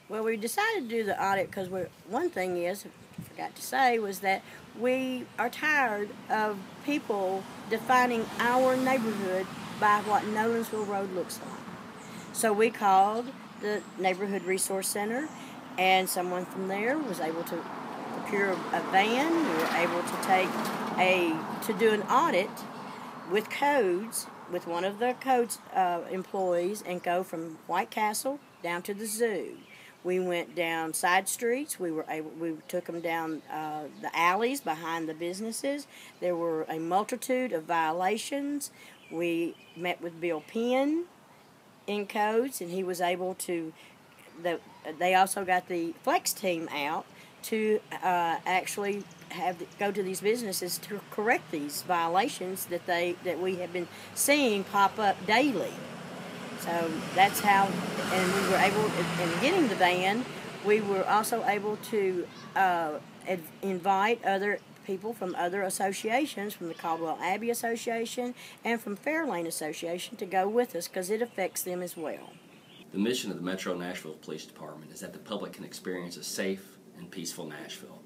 Well, we decided to do the audit because one thing is, I forgot to say, was that we are tired of people defining our neighborhood by what Nolensville Road looks like. So we called the Neighborhood Resource Center, and someone from there was able to procure a van. We were able to do an audit with codes, with one of the codes employees, and go from White Castle down to the zoo. We went down side streets. We took them down the alleys behind the businesses. There were a multitude of violations. We met with Bill Penn in codes, and he was able to. They also got the flex team out to actually go to these businesses to correct these violations that we have been seeing pop up daily. So that's how, and we were able, in getting the van, we were also able to invite other people from other associations, from the Caldwell Abbey Association and from Fairlane Association, to go with us because it affects them as well. The mission of the Metro Nashville Police Department is that the public can experience a safe and peaceful Nashville.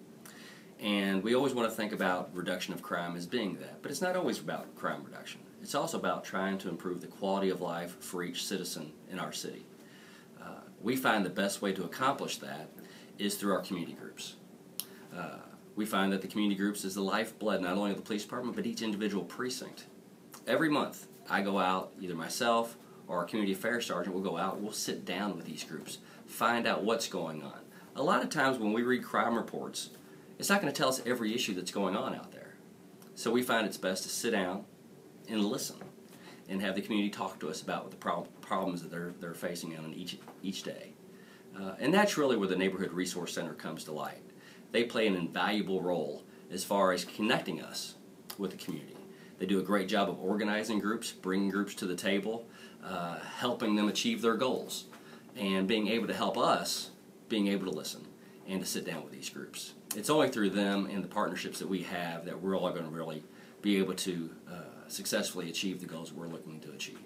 And we always want to think about reduction of crime as being that, but it's not always about crime reduction. It's also about trying to improve the quality of life for each citizen in our city. We find the best way to accomplish that is through our community groups. We find that the community groups is the lifeblood not only of the police department, but each individual precinct. Every month I go out, either myself or our community affairs sergeant will go out, we'll sit down with these groups, find out what's going on. A lot of times when we read crime reports, it's not going to tell us every issue that's going on out there. So we find it's best to sit down and listen and have the community talk to us about what the problems that they're facing on each day. And that's really where the Neighborhood Resource Center comes to light. They play an invaluable role as far as connecting us with the community. They do a great job of organizing groups, bringing groups to the table, helping them achieve their goals, and being able to help us being able to listen and to sit down with these groups. It's only through them and the partnerships that we have that we're all going to really be able to successfully achieve the goals we're looking to achieve.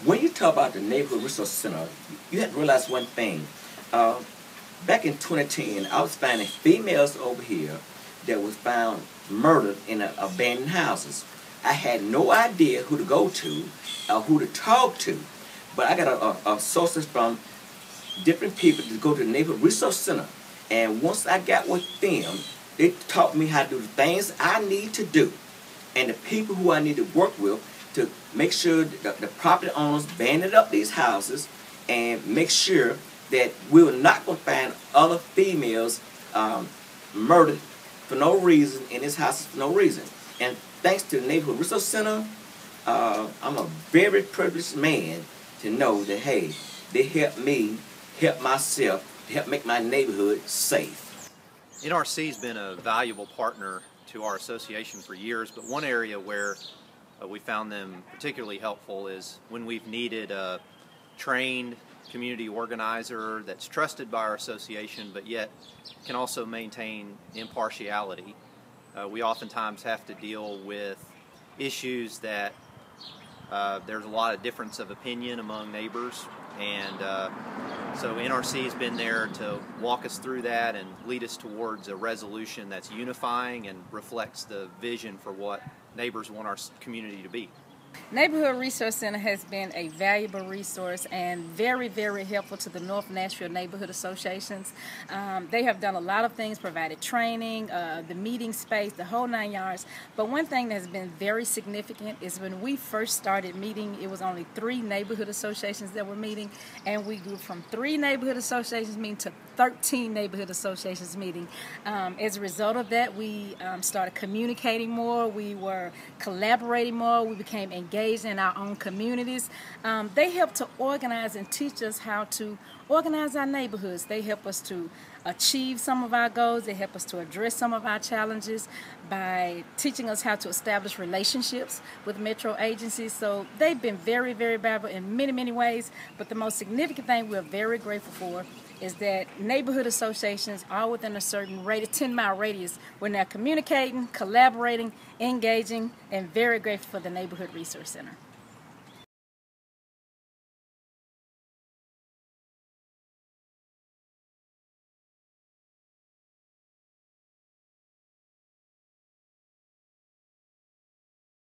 When you talk about the Neighborhood Resource Center, you have to realize one thing. Back in 2010, I was finding females over here that was found murdered in abandoned houses. I had no idea who to go to or who to talk to, but I got a sources from different people to go to the Neighborhood Resource Center. And once I got with them, they taught me how to do the things I need to do and the people who I need to work with to make sure that the property owners banded up these houses and make sure that we're not going to find other females murdered for no reason in these houses for no reason. And thanks to the Neighborhood Resource Center, I'm a very privileged man to know that, hey, they helped me help myself to help make my neighborhood safe. NRC has been a valuable partner to our association for years, but one area where we found them particularly helpful is when we've needed a trained community organizer that's trusted by our association but yet can also maintain impartiality. We oftentimes have to deal with issues that there's a lot of difference of opinion among neighbors, and so NRC has been there to walk us through that and lead us towards a resolution that's unifying and reflects the vision for what neighbors want our community to be. Neighborhood Resource Center has been a valuable resource and very, very helpful to the North Nashville neighborhood associations. They have done a lot of things, provided training, the meeting space, the whole 9 yards. But one thing that has been very significant is when we first started meeting, it was only 3 neighborhood associations that were meeting, and we grew from 3 neighborhood associations meeting to 13 neighborhood associations meeting. As a result of that, we started communicating more, we were collaborating more, we became engaged in our own communities. They help to organize and teach us how to organize our neighborhoods. They help us to achieve some of our goals. They help us to address some of our challenges by teaching us how to establish relationships with metro agencies. So they've been very, very valuable in many, many ways. But the most significant thing we're very grateful for is that neighborhood associations are within a certain 10-mile radius. We're now communicating, collaborating, engaging, and very grateful for the Neighborhood Resource Center.